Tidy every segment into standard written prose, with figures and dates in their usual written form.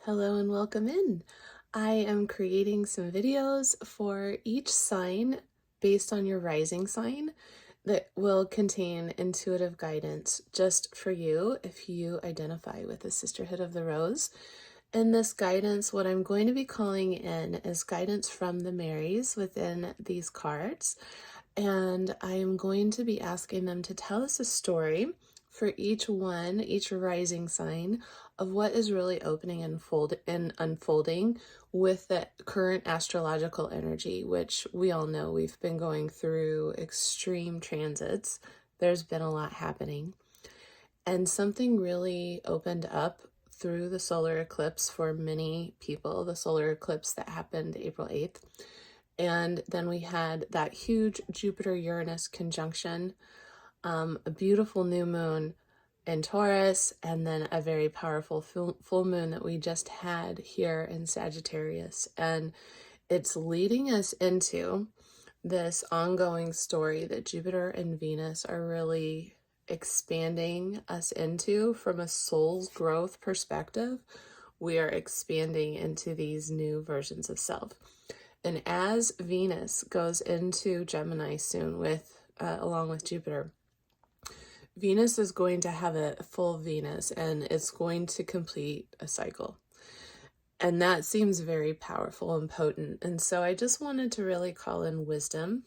Hello and welcome in. I am creating some videos for each sign based on your rising sign that will contain intuitive guidance just for you if you identify with the Sisterhood of the Rose. In this guidance, what I'm going to be calling in is guidance from the Marys within these cards. And I am going to be asking them to tell us a story for each rising sign of what is really opening and unfolding with the current astrological energy, which we all know we've been going through extreme transits. There's been a lot happening. And something really opened up through the solar eclipse for many people, the solar eclipse that happened April 8th. And then we had that huge Jupiter-Uranus conjunction, a beautiful new moon in Taurus, and then a very powerful full moon that we just had here in Sagittarius. And it's leading us into this ongoing story that Jupiter and Venus are really expanding us into from a soul's growth perspective. We are expanding into these new versions of self. And as Venus goes into Gemini soon along with Jupiter, Venus is going to have a full Venus and it's going to complete a cycle. And that seems very powerful and potent. And so I just wanted to really call in wisdom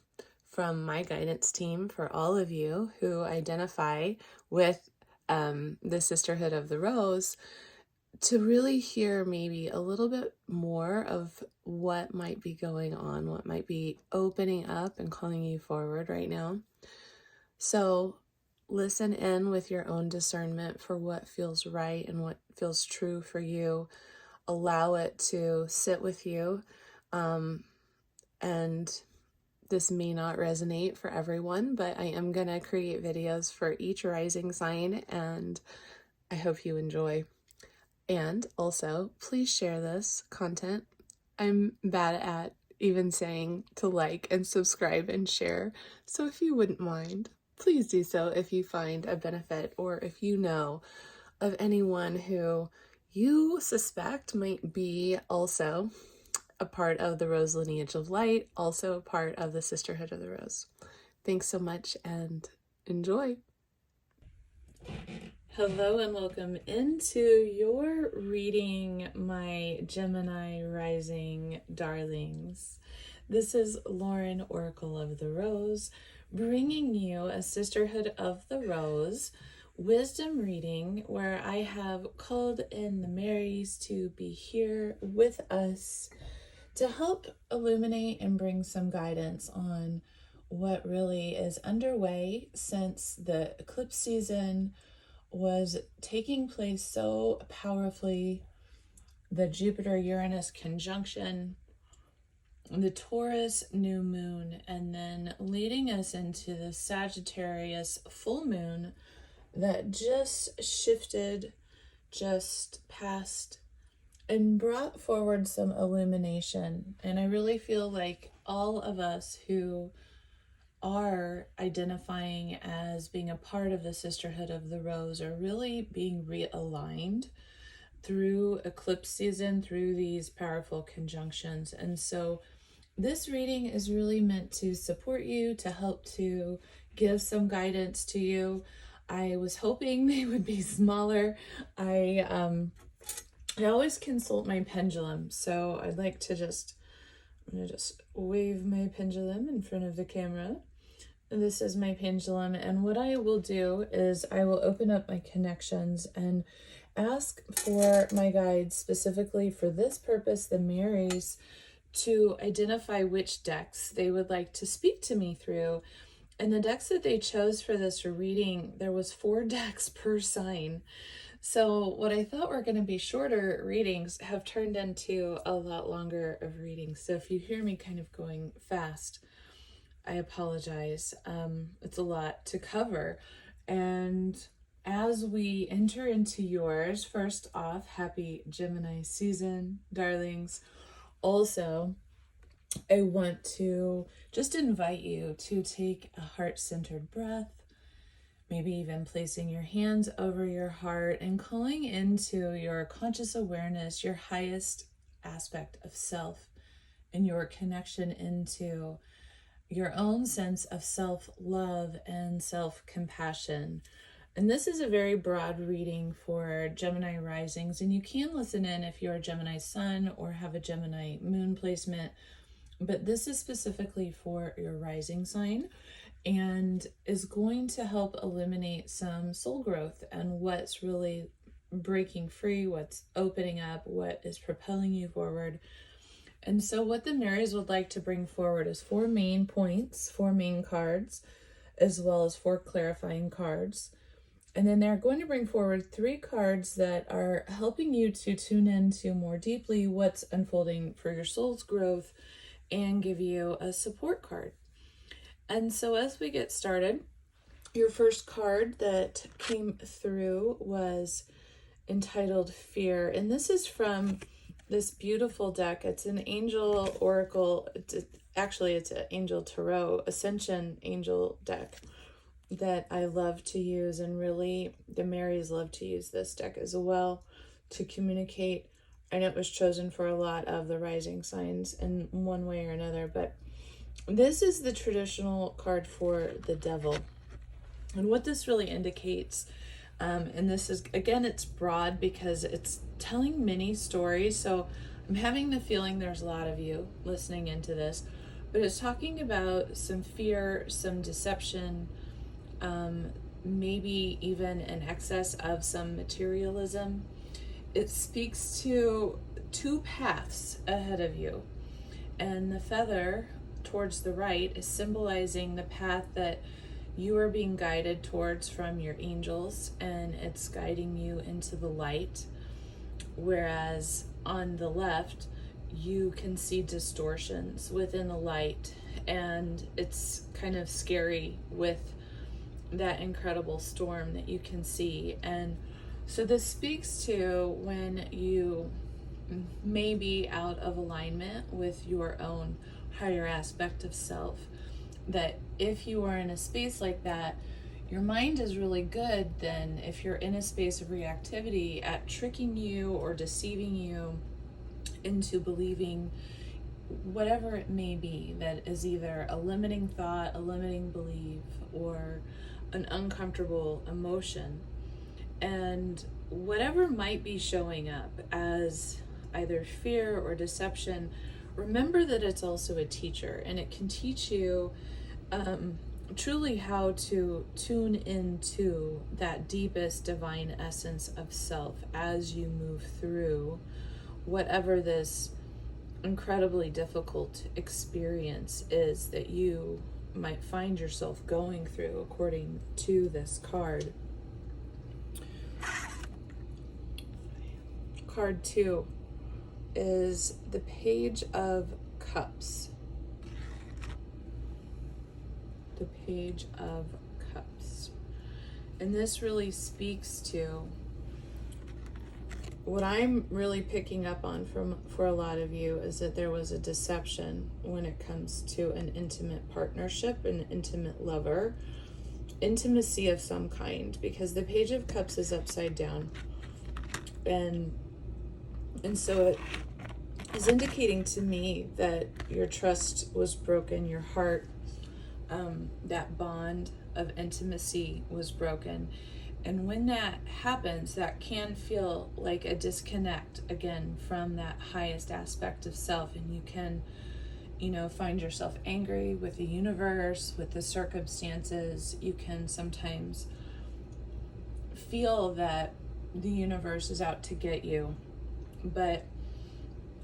from my guidance team for all of you who identify with the Sisterhood of the Rose, to really hear maybe a little bit more of what might be going on, what might be opening up and calling you forward right now. So listen in with your own discernment for what feels right and what feels true for you. Allow it to sit with you. And this may not resonate for everyone, but I am going to create videos for each rising sign, and I hope you enjoy. And also, please share this content. I'm bad at even saying to like and subscribe and share. So if you wouldn't mind, please do so if you find a benefit, or if you know of anyone who you suspect might be also a part of the Rose lineage of light, also a part of the Sisterhood of the Rose. Thanks so much and enjoy. Hello and welcome into your reading, my Gemini rising darlings. This is Lauren, Oracle of the Rose, bringing you a Sisterhood of the Rose wisdom reading where I have called in the Marys to be here with us to help illuminate and bring some guidance on what really is underway since the eclipse season was taking place so powerfully. The Jupiter-Uranus conjunction, the Taurus new moon, and then leading us into the Sagittarius full moon that just shifted, just passed, and brought forward some illumination. And I really feel like all of us who are identifying as being a part of the Sisterhood of the Rose are really being realigned through eclipse season, through these powerful conjunctions. And so this reading is really meant to support you, to help to give some guidance to you. I was hoping they would be smaller. I always consult my pendulum, so I'd like to I'm gonna just wave my pendulum in front of the camera. This is my pendulum, and what I will do is I will open up my connections and ask for my guides, specifically for this purpose, the Marys, to identify which decks they would like to speak to me through. And the decks that they chose for this reading, there was 4 decks per sign. So what I thought were going to be shorter readings have turned into a lot longer of readings. So if you hear me kind of going fast, I apologize. It's a lot to cover. And as we enter into yours, first off, happy Gemini season, darlings. Also, I want to just invite you to take a heart-centered breath, maybe even placing your hands over your heart and calling into your conscious awareness, your highest aspect of self, and your connection into your own sense of self-love and self-compassion. And this is a very broad reading for Gemini risings, and you can listen in if you're a Gemini sun or have a Gemini moon placement, but this is specifically for your rising sign and is going to help eliminate some soul growth and what's really breaking free, what's opening up, what is propelling you forward. And so what the Marys would like to bring forward is 4 main points, 4 main cards, as well as 4 clarifying cards. And then they're going to bring forward 3 cards that are helping you to tune into more deeply what's unfolding for your soul's growth and give you a support card. And so as we get started, your first card that came through was entitled Fear. And this is from this beautiful deck. It's an angel oracle. It's an angel tarot, ascension angel deck that I love to use. And really the Marys love to use this deck as well to communicate. And it was chosen for a lot of the rising signs in one way or another. But this is the traditional card for the devil. And what this really indicates, and this is, again, it's broad because it's telling many stories. So I'm having the feeling there's a lot of you listening into this, but it's talking about some fear, some deception, maybe even an excess of some materialism. It speaks to 2 paths ahead of you. And the feather towards the right is symbolizing the path that you are being guided towards from your angels, and it's guiding you into the light. Whereas on the left, you can see distortions within the light, and it's kind of scary with that incredible storm that you can see. And so this speaks to when you may be out of alignment with your own higher aspect of self, that if you are in a space like that, your mind is really good then if you're in a space of reactivity at tricking you or deceiving you into believing whatever it may be that is either a limiting thought, a limiting belief, or an uncomfortable emotion. And whatever might be showing up as either fear or deception, remember that it's also a teacher, and it can teach you truly how to tune into that deepest divine essence of self as you move through whatever this incredibly difficult experience is that you might find yourself going through, according to this card. Card 2 is the Page of Cups. The Page of Cups. And this really speaks to what I'm really picking up on for a lot of you is that there was a deception when it comes to an intimate partnership, an intimate lover, intimacy of some kind, because the Page of Cups is upside down. And so it is indicating to me that your trust was broken, your heart, that bond of intimacy was broken. And when that happens, that can feel like a disconnect again from that highest aspect of self. And you can, find yourself angry with the universe, with the circumstances. You can sometimes feel that the universe is out to get you. But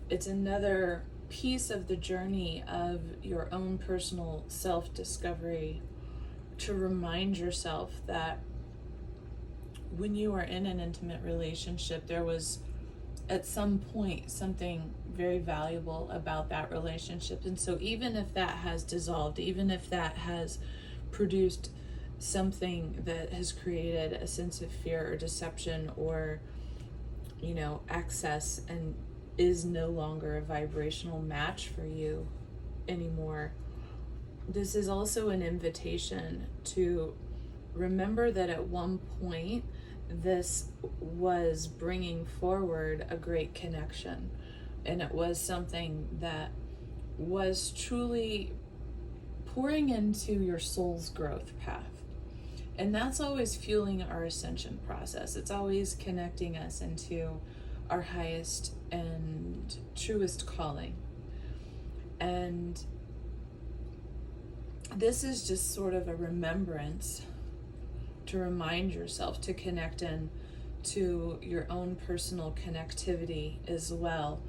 it's another piece of the journey of your own personal self-discovery to remind yourself that when you are in an intimate relationship, there was at some point something very valuable about that relationship. And so even if that has dissolved, even if that has produced something that has created a sense of fear or deception or access and is no longer a vibrational match for you anymore, this is also an invitation to remember that at one point, this was bringing forward a great connection. And it was something that was truly pouring into your soul's growth path. And that's always fueling our ascension process. It's always connecting us into our highest and truest calling. And this is just sort of a remembrance to remind yourself to connect in to your own personal connectivity as well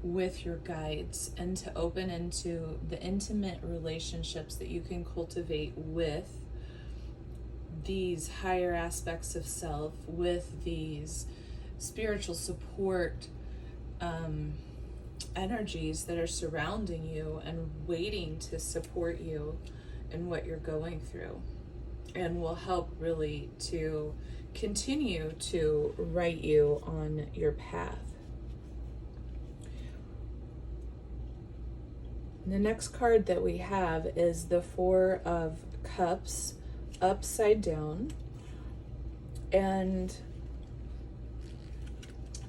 with your guides, and to open into the intimate relationships that you can cultivate with these higher aspects of self, with these spiritual support energies that are surrounding you and waiting to support you in what you're going through, and will help really to continue to write you on your path. The next card that we have is the Four of Cups upside down. And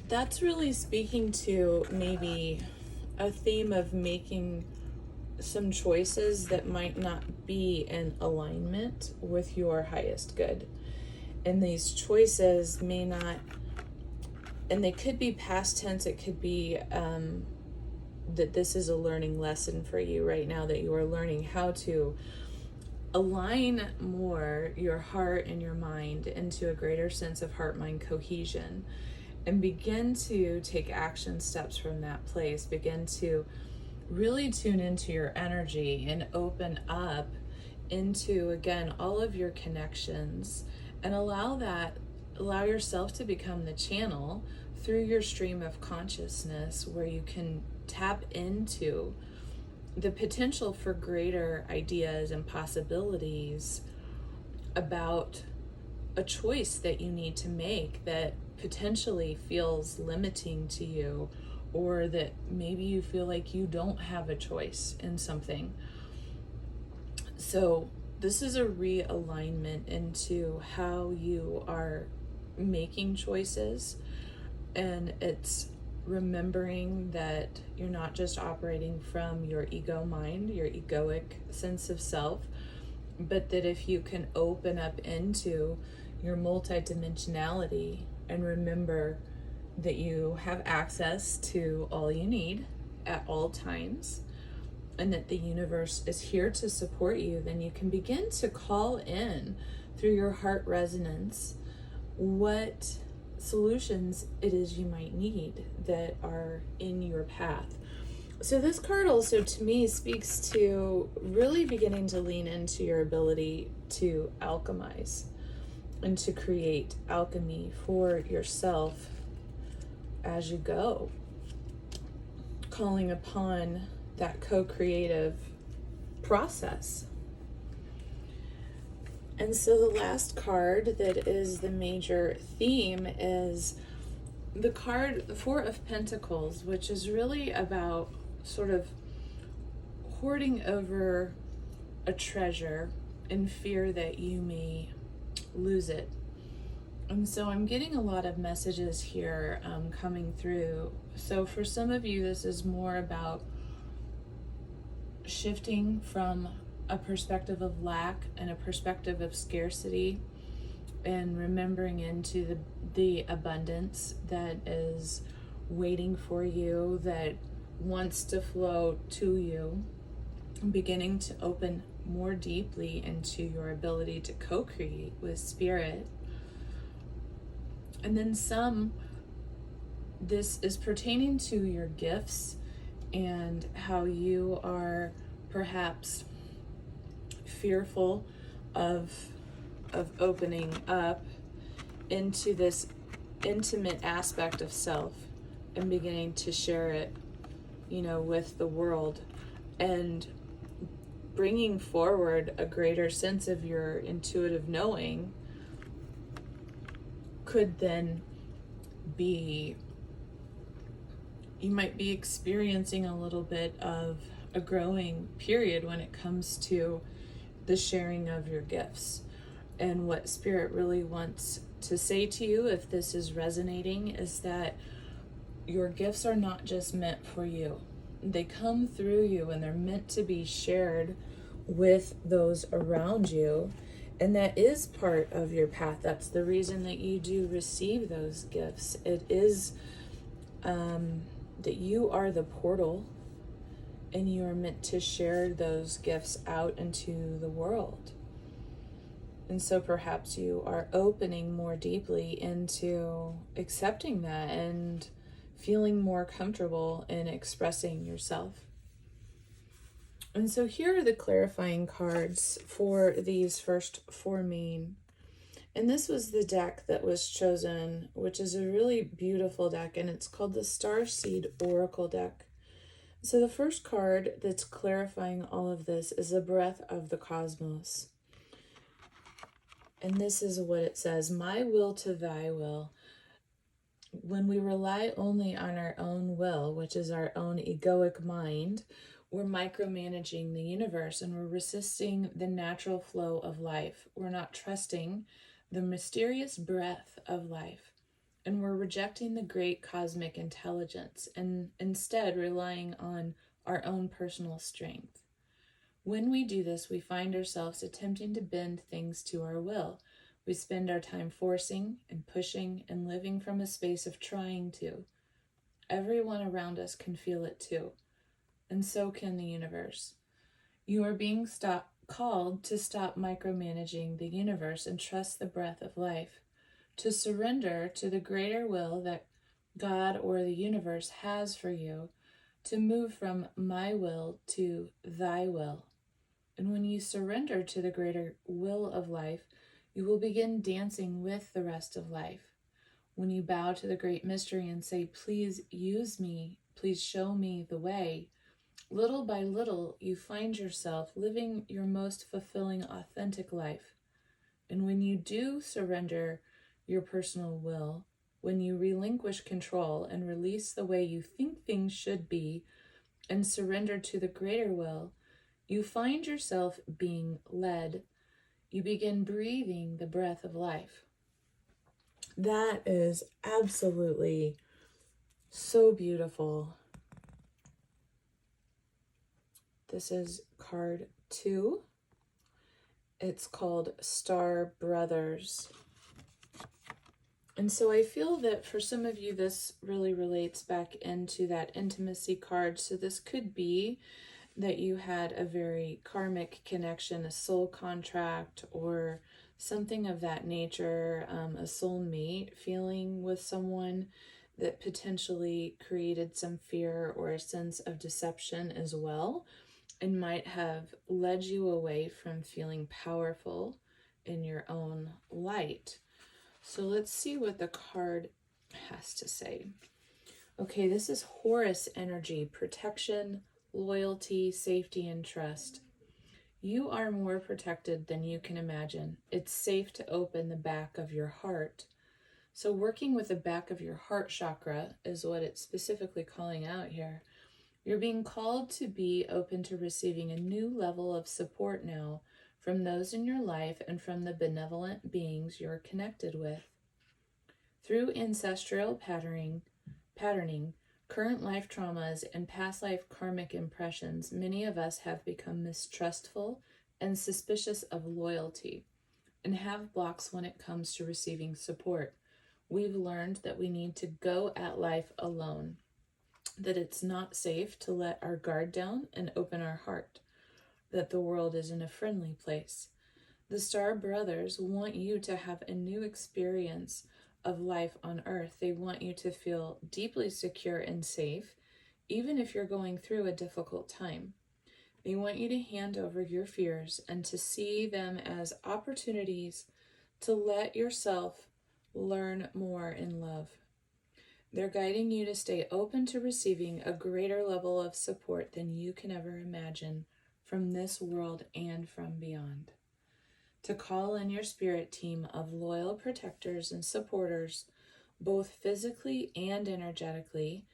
that's really speaking to maybe a theme of making some choices that might not be in alignment with your highest good. And these choices may not, and they could be past tense, it could be that this is a learning lesson for you right now, that you are learning how to align more your heart and your mind into a greater sense of heart-mind cohesion, and begin to take action steps from that place. Begin to really tune into your energy and open up into, again, all of your connections, and allow yourself to become the channel through your stream of consciousness, where you can tap into the potential for greater ideas and possibilities about a choice that you need to make that potentially feels limiting to you, or that maybe you feel like you don't have a choice in something. So this is a realignment into how you are making choices, and it's remembering that you're not just operating from your ego mind, your egoic sense of self, but that if you can open up into your multidimensionality and remember that you have access to all you need at all times, and that the universe is here to support you, then you can begin to call in through your heart resonance what solutions it is you might need that are in your path. So this card also, to me, speaks to really beginning to lean into your ability to alchemize and to create alchemy for yourself as you go, calling upon that co-creative process. And so the last card that is the major theme is the card, the Four of Pentacles, which is really about sort of hoarding over a treasure in fear that you may lose it. And so I'm getting a lot of messages here coming through. So for some of you, this is more about shifting from a perspective of lack and a perspective of scarcity, and remembering into the abundance that is waiting for you, that wants to flow to you, beginning to open more deeply into your ability to co-create with spirit. And then this is pertaining to your gifts and how you are perhaps fearful of opening up into this intimate aspect of self and beginning to share it, with the world, and bringing forward a greater sense of your intuitive knowing could then be, you might be experiencing a little bit of a growing period when it comes to the sharing of your gifts. And what Spirit really wants to say to you, if this is resonating, is that your gifts are not just meant for you. They come through you and they're meant to be shared with those around you. And that is part of your path. That's the reason that you do receive those gifts. It is that you are the portal, and you are meant to share those gifts out into the world. And so perhaps you are opening more deeply into accepting that and feeling more comfortable in expressing yourself. And so here are the clarifying cards for these first 4 main. And this was the deck that was chosen, which is a really beautiful deck, and it's called the Starseed Oracle deck. So the first card that's clarifying all of this is the breath of the cosmos. And this is what it says: my will to thy will. When we rely only on our own will, which is our own egoic mind, we're micromanaging the universe and we're resisting the natural flow of life. We're not trusting the mysterious breath of life. And we're rejecting the great cosmic intelligence and instead relying on our own personal strength. When we do this, we find ourselves attempting to bend things to our will. We spend our time forcing and pushing and living from a space of trying to. Everyone around us can feel it too, and so can the universe. You are being called to stop micromanaging the universe and trust the breath of life, to surrender to the greater will that God or the universe has for you, to move from my will to thy will. And when you surrender to the greater will of life, you will begin dancing with the rest of life. When you bow to the great mystery and say, please use me, please show me the way, little by little, you find yourself living your most fulfilling, authentic life. And when you do surrender your personal will, when you relinquish control and release the way you think things should be and surrender to the greater will, you find yourself being led. You begin breathing the breath of life. That is absolutely so beautiful. This is card 2. It's called Star Brothers. And so I feel that for some of you, this really relates back into that intimacy card. So this could be that you had a very karmic connection, a soul contract, or something of that nature, a soulmate feeling with someone that potentially created some fear or a sense of deception as well, and might have led you away from feeling powerful in your own light. So let's see what the card has to say. Okay, this is Horus energy: protection, loyalty, safety, and trust. You are more protected than you can imagine. It's safe to open the back of your heart. So working with the back of your heart chakra is what it's specifically calling out here. You're being called to be open to receiving a new level of support now from those in your life and from the benevolent beings you're connected with. Through ancestral patterning, current life traumas, and past life karmic impressions, many of us have become mistrustful and suspicious of loyalty and have blocks when it comes to receiving support. We've learned that we need to go at life alone, that it's not safe to let our guard down and open our heart, that the world isn't a friendly place. The Star Brothers want you to have a new experience of life on earth. They want you to feel deeply secure and safe, even if you're going through a difficult time. They want you to hand over your fears and to see them as opportunities to let yourself learn more in love. They're guiding you to stay open to receiving a greater level of support than you can ever imagine from this world and from beyond. To call in your spirit team of loyal protectors and supporters, both physically and energetically,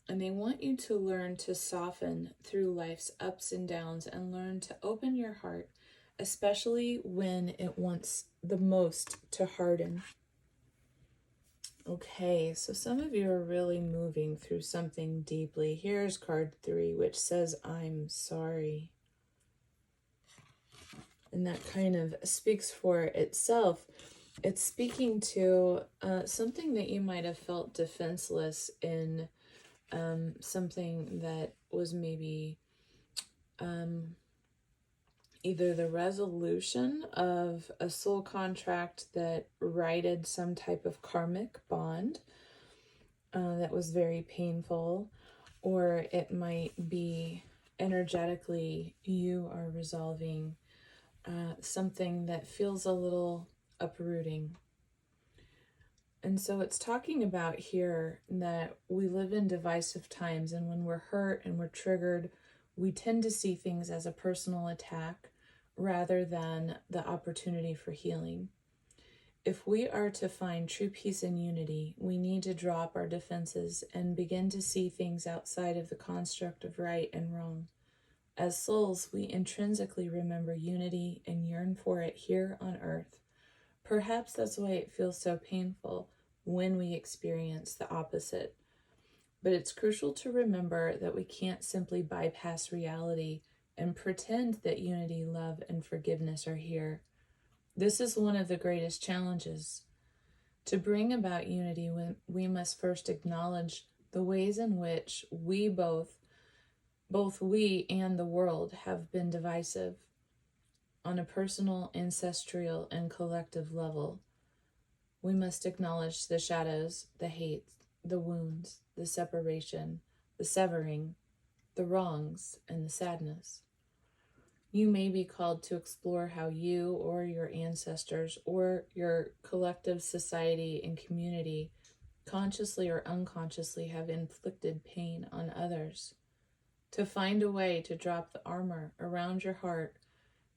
and they want you to learn to soften through life's ups and downs and learn to open your heart, especially when it wants the most to harden. Okay, so some of you are really moving through something deeply. Here's card 3, which says, I'm sorry. And that kind of speaks for itself. It's speaking to something that you might have felt defenseless in, something that was maybe either the resolution of a soul contract that righted some type of karmic bond that was very painful, or it might be energetically you are resolving something that feels a little uprooting. And so it's talking about here that we live in divisive times, and when we're hurt and we're triggered, we tend to see things as a personal attack rather than the opportunity for healing. If we are to find true peace and unity, we need to drop our defenses and begin to see things outside of the construct of right and wrong. As souls, we intrinsically remember unity and yearn for it here on earth. Perhaps that's why it feels so painful when we experience the opposite. But it's crucial to remember that we can't simply bypass reality and pretend that unity, love, and forgiveness are here. This is one of the greatest challenges. To bring about unity, we must first acknowledge the ways in which we both we and the world have been divisive on a personal, ancestral, and collective level. We must acknowledge the shadows, the hate, the wounds, the separation, the severing, the wrongs, and the sadness. You may be called to explore how you or your ancestors or your collective society and community consciously or unconsciously have inflicted pain on others. To find a way to drop the armor around your heart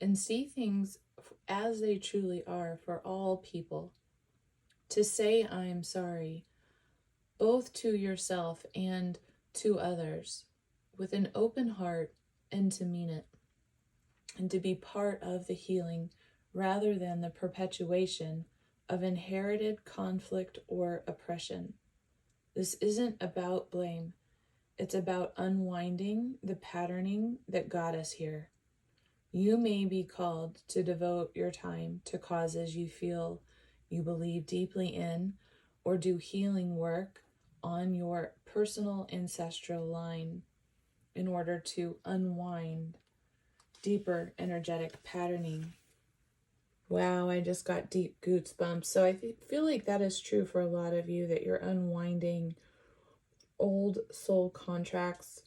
and see things as they truly are for all people. To say I am sorry, both to yourself and to others, with an open heart, and to mean it. And to be part of the healing rather than the perpetuation of inherited conflict or oppression. This isn't about blame. It's about unwinding the patterning that got us here. You may be called to devote your time to causes you feel you believe deeply in, or do healing work on your personal ancestral line in order to unwind deeper energetic patterning. Wow, I just got deep goosebumps. So I feel like that is true for a lot of you, that you're unwinding old soul contracts,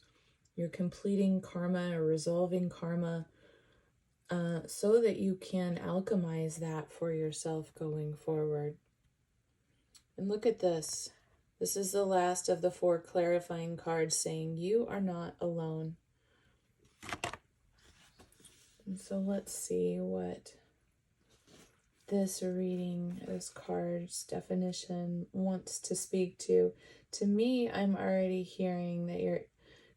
you're completing karma or resolving karma, so that you can alchemize that for yourself going forward. And look at this. This is the last of the 4 clarifying cards saying you are not alone. And so let's see what this reading, this card's definition wants to speak to. To me, I'm already hearing that your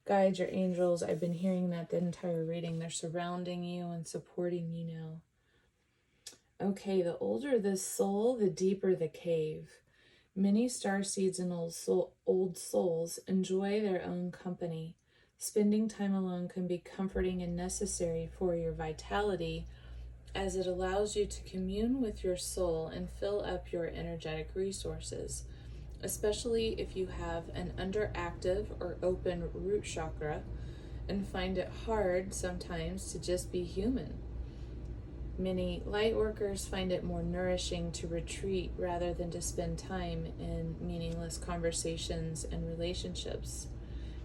guides, your angels, I've been hearing that the entire reading, they're surrounding you and supporting you now. Okay, the older the soul, the deeper the cave. Many starseeds and old souls enjoy their own company. Spending time alone can be comforting and necessary for your vitality, as it allows you to commune with your soul and fill up your energetic resources, especially if you have an underactive or open root chakra and find it hard sometimes to just be human. Many light workers find it more nourishing to retreat rather than to spend time in meaningless conversations and relationships.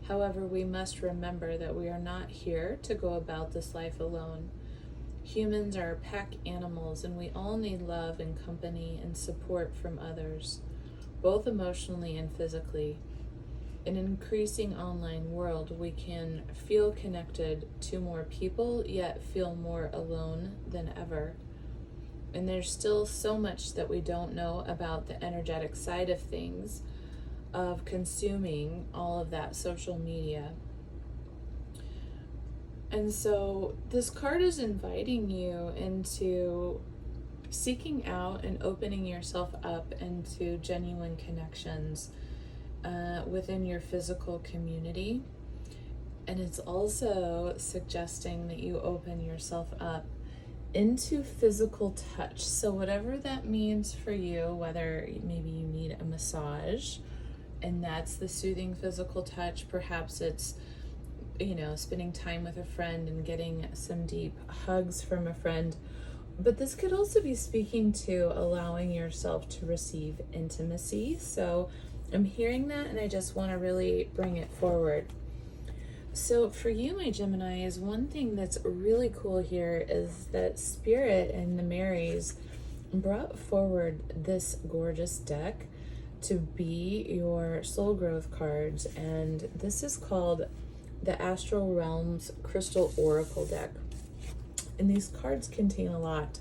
However, we must remember that we are not here to go about this life alone. Humans are pack animals, and we all need love and company and support from others, both emotionally and physically. In an increasing online world, we can feel connected to more people, yet feel more alone than ever. And there's still so much that we don't know about the energetic side of things, of consuming all of that social media. And so this card is inviting you into seeking out and opening yourself up into genuine connections within your physical community. And it's also suggesting that you open yourself up into physical touch. So whatever that means for you, whether maybe you need a massage and that's the soothing physical touch, perhaps it's, you know, spending time with a friend and getting some deep hugs from a friend. But this could also be speaking to allowing yourself to receive intimacy. So I'm hearing that, and I just want to really bring it forward. So for you, my Gemini, is one thing that's really cool here is that Spirit and the Marys brought forward this gorgeous deck to be your soul growth cards. And this is called the Astral Realms Crystal Oracle deck. And these cards contain a lot.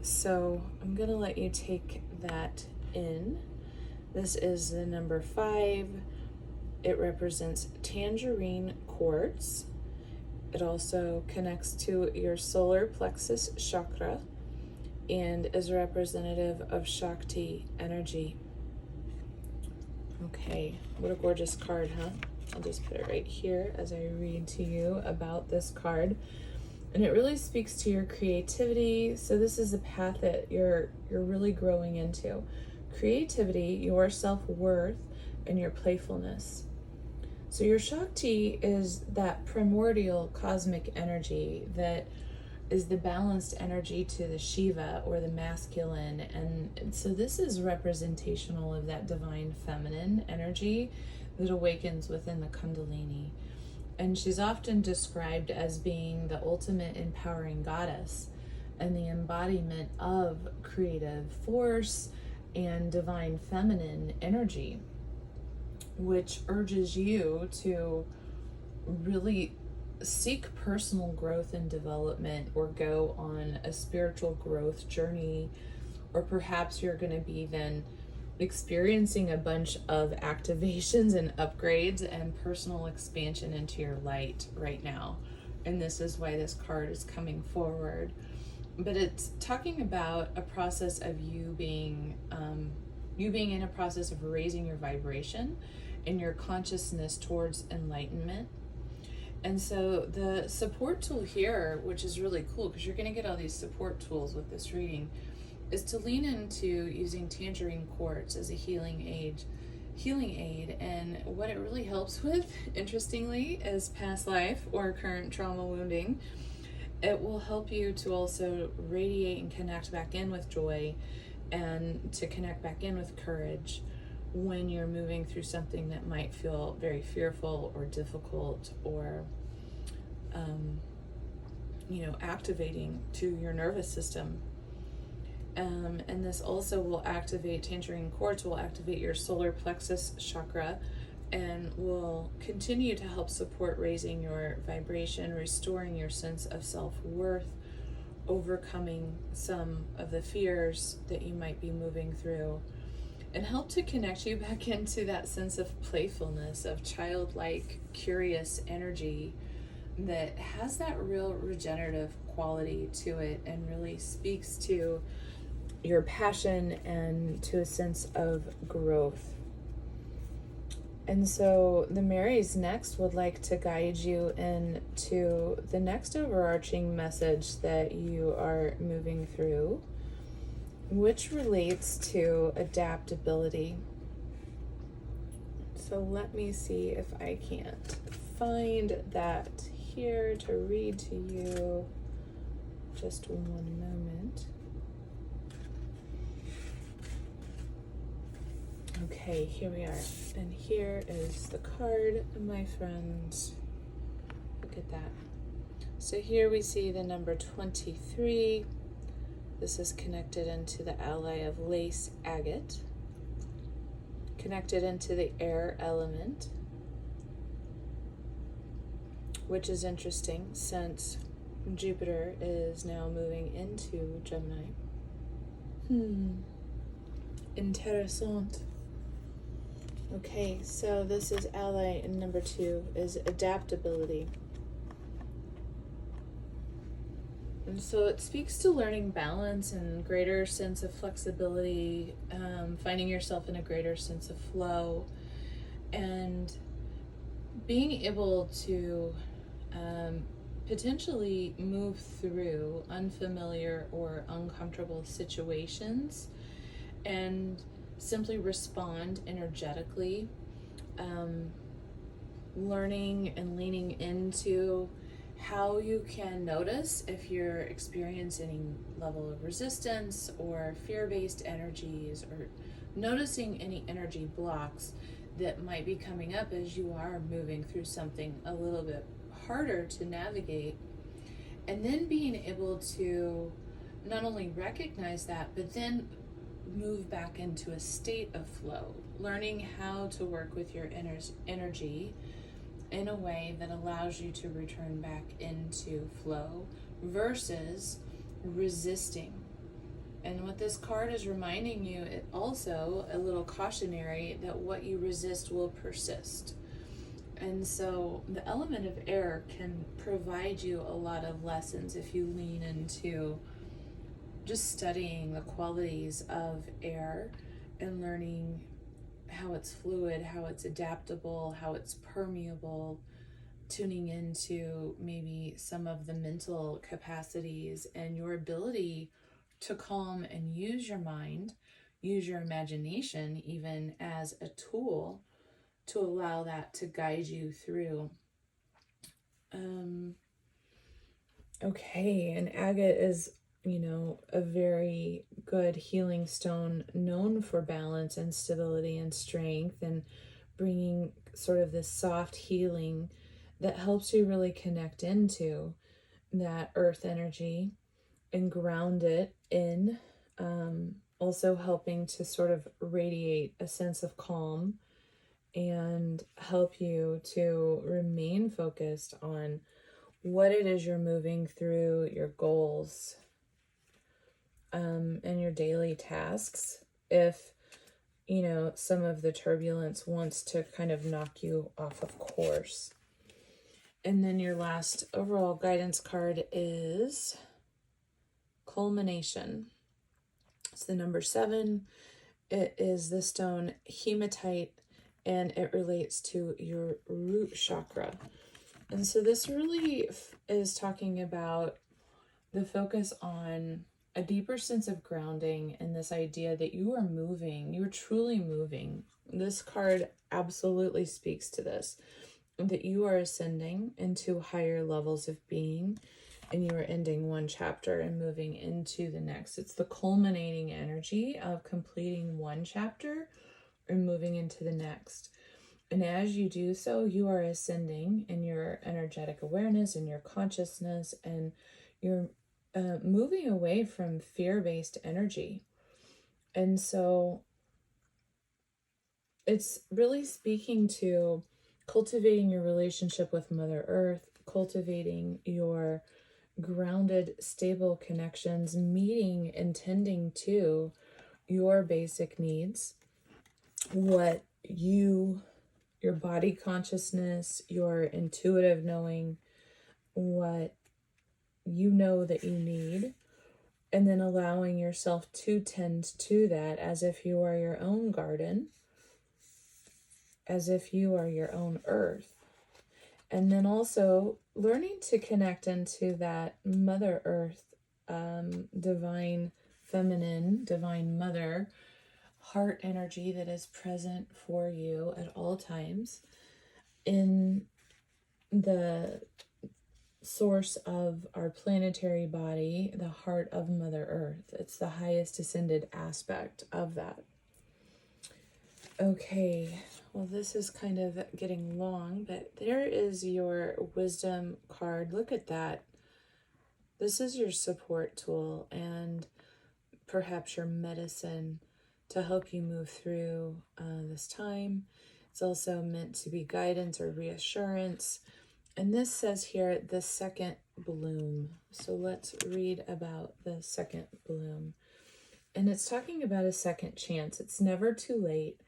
So I'm going to let you take that in. This is the number 5. It represents tangerine quartz. It also connects to your solar plexus chakra and is representative of Shakti energy. Okay, what a gorgeous card, huh? I'll just put it right here as I read to you about this card. And it really speaks to your creativity. So this is a path that you're really growing into. Creativity, your self-worth, and your playfulness. So your Shakti is that primordial cosmic energy that is the balanced energy to the Shiva, or the masculine. And so this is representational of that divine feminine energy that awakens within the Kundalini. And she's often described as being the ultimate empowering goddess and the embodiment of creative force and divine feminine energy, which urges you to really seek personal growth and development, or go on a spiritual growth journey, or perhaps you're going to be then experiencing a bunch of activations and upgrades and personal expansion into your light right now. And this is why this card is coming forward. But it's talking about a process of you being in a process of raising your vibration and your consciousness towards enlightenment. And so the support tool here, which is really cool because you're going to get all these support tools with this reading, is to lean into using tangerine quartz as a healing aid. And what it really helps with, interestingly, is past life or current trauma wounding. It will help you to also radiate and connect back in with joy, and to connect back in with courage when you're moving through something that might feel very fearful or difficult, or activating to your nervous system. And this also will activate, tangerine quartz will activate your solar plexus chakra, and will continue to help support raising your vibration, restoring your sense of self-worth, overcoming some of the fears that you might be moving through, and help to connect you back into that sense of playfulness, of childlike, curious energy that has that real regenerative quality to it, and really speaks to your passion and to a sense of growth. And so the Marys next would like to guide you into the next overarching message that you are moving through, which relates to adaptability. So let me see if I can't find that here to read to you. Just one moment. Okay, here we are. And here is the card, my friends. Look at that. So here we see the number 23. This is connected into the ally of lace agate, connected into the air element, which is interesting since Jupiter is now moving into Gemini. Interessant. Okay, so this is ally number 2, is adaptability. And so it speaks to learning balance and greater sense of flexibility, finding yourself in a greater sense of flow, and being able to um, potentially move through unfamiliar or uncomfortable situations and simply respond energetically, um, learning and leaning into how you can notice if you're experiencing any level of resistance or fear-based energies, or noticing any energy blocks that might be coming up as you are moving through something a little bit harder to navigate, and then being able to not only recognize that, but then move back into a state of flow, learning how to work with your energy in a way that allows you to return back into flow versus resisting. And what this card is reminding you, it also a little cautionary that what you resist will persist. And so the element of air can provide you a lot of lessons if you lean into just studying the qualities of air and learning how it's fluid, how it's adaptable, how it's permeable, tuning into maybe some of the mental capacities and your ability to calm and use your mind, use your imagination even as a tool to allow that to guide you through. Okay, and agate is, a very good healing stone known for balance and stability and strength, and bringing sort of this soft healing that helps you really connect into that earth energy and ground it in. Also helping to sort of radiate a sense of calm and help you to remain focused on what it is you're moving through, your goals, and your daily tasks. If, some of the turbulence wants to kind of knock you off of course. And then your last overall guidance card is culmination. It's the number 7. It is the stone hematite, and it relates to your root chakra. And so this really is talking about the focus on a deeper sense of grounding and this idea that you are moving, you're truly moving. This card absolutely speaks to this, that you are ascending into higher levels of being, and you are ending one chapter and moving into the next. It's the culminating energy of completing one chapter and moving into the next. And as you do so, you are ascending in your energetic awareness and your consciousness, and you're moving away from fear-based energy. And so it's really speaking to cultivating your relationship with Mother Earth, cultivating your grounded, stable connections, meeting and tending to your basic needs, what your body consciousness, your intuitive knowing, what you know that you need, and then allowing yourself to tend to that as if you are your own garden, as if you are your own earth. And then also learning to connect into that Mother Earth, divine feminine, divine mother, heart energy that is present for you at all times in the source of our planetary body, the heart of Mother Earth. It's the highest ascended aspect of that. Okay, well, this is kind of getting long, but there is your wisdom card. Look at that. This is your support tool and perhaps your medicine to help you move through this time. It's also meant to be guidance or reassurance. And this says here, the second bloom. So let's read about the second bloom. And it's talking about a second chance. It's never too late.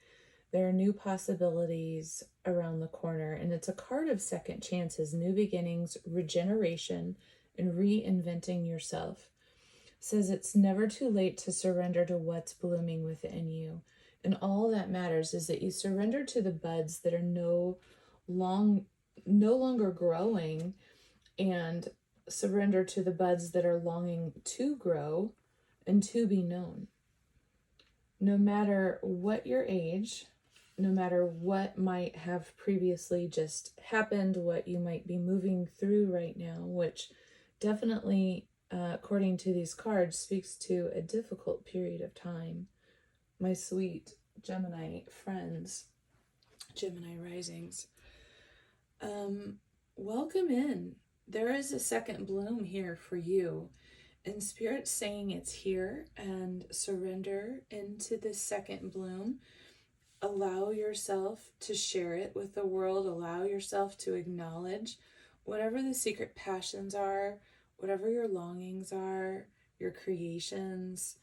There are new possibilities around the corner. And it's a card of second chances, new beginnings, regeneration, and reinventing yourself. Says it's never too late to surrender to what's blooming within you. And all that matters is that you surrender to the buds that are no longer growing, and surrender to the buds that are longing to grow and to be known. No matter what your age, no matter what might have previously just happened, what you might be moving through right now, which definitely, according to these cards, speaks to a difficult period of time. My sweet Gemini friends, Gemini risings, welcome in. There is a second bloom here for you. And Spirit's saying it's here, and surrender into this second bloom. Allow yourself to share it with the world. Allow yourself to acknowledge whatever the secret passions are, whatever your longings are, your creations,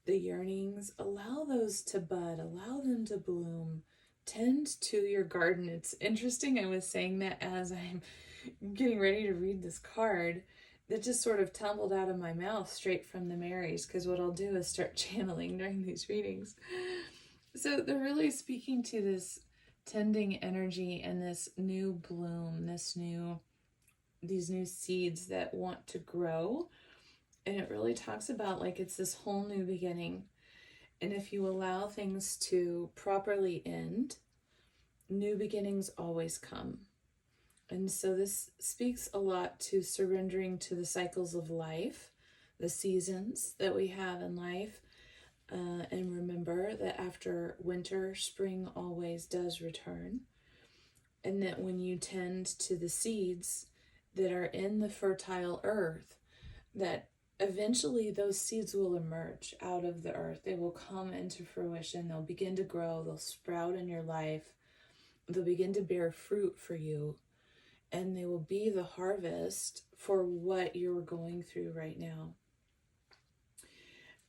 the yearnings. Allow those to bud. Allow them to bloom. Tend to your garden. It's interesting. I was saying that as I'm getting ready to read this card that just sort of tumbled out of my mouth straight from the Marys, because what I'll do is start channeling during these readings. So they're really speaking to this tending energy and this new bloom, these new seeds that want to grow. And it really talks about like it's this whole new beginning. And if you allow things to properly end, new beginnings always come. And so this speaks a lot to surrendering to the cycles of life, the seasons that we have in life. And remember that after winter, spring always does return. And that when you tend to the seeds that are in the fertile earth, that eventually those seeds will emerge out of the earth. They will come into fruition. They'll begin to grow. They'll sprout in your life. They'll begin to bear fruit for you. And they will be the harvest for what you're going through right now.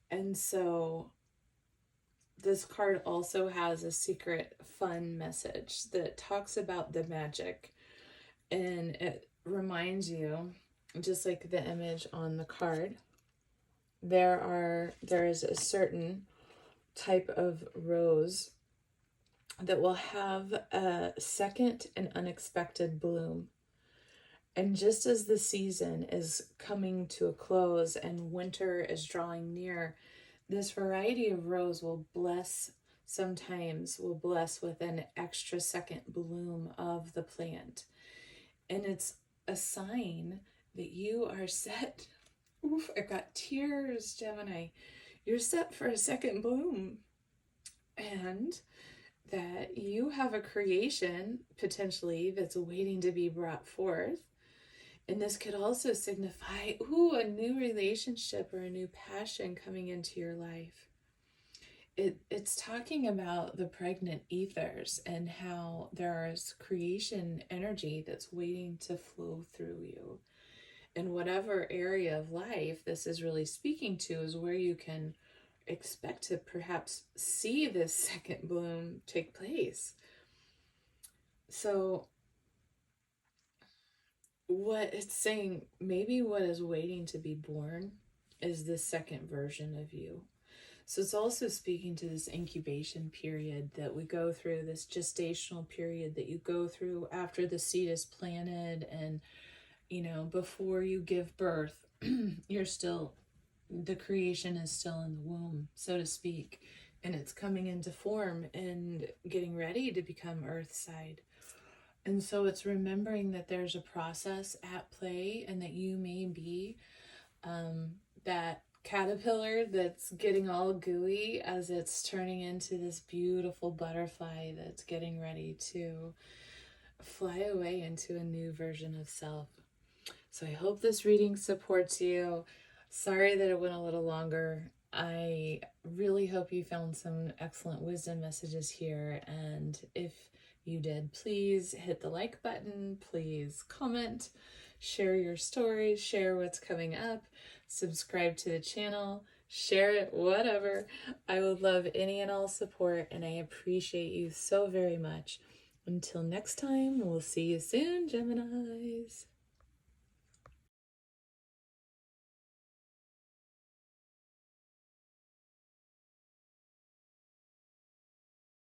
And so this card also has a secret fun message that talks about the magic. And it reminds you, just like the image on the card, there is a certain type of rose that will have a second and unexpected bloom. And just as the season is coming to a close and winter is drawing near, this variety of rose will bless with an extra second bloom of the plant. And it's a sign that you are set. Oof, I got tears, Gemini. You're set for a second bloom. And that you have a creation, potentially, that's waiting to be brought forth. And this could also signify, a new relationship or a new passion coming into your life. It's talking about the pregnant ethers and how there is creation energy that's waiting to flow through you. And whatever area of life this is really speaking to is where you can expect to perhaps see this second bloom take place. So what it's saying, maybe what is waiting to be born is the second version of you. So it's also speaking to this incubation period that we go through, this gestational period that you go through after the seed is planted, and before you give birth, the creation is still in the womb, so to speak, and it's coming into form and getting ready to become earthside. And so it's remembering that there's a process at play, and that you may be that caterpillar that's getting all gooey as it's turning into this beautiful butterfly that's getting ready to fly away into a new version of self. So I hope this reading supports you. Sorry that it went a little longer. I really hope you found some excellent wisdom messages here. And if you did, please hit the like button, please comment, share your stories, share what's coming up, subscribe to the channel, share it, whatever. I would love any and all support, and I appreciate you so very much. Until next time, we'll see you soon, Geminis.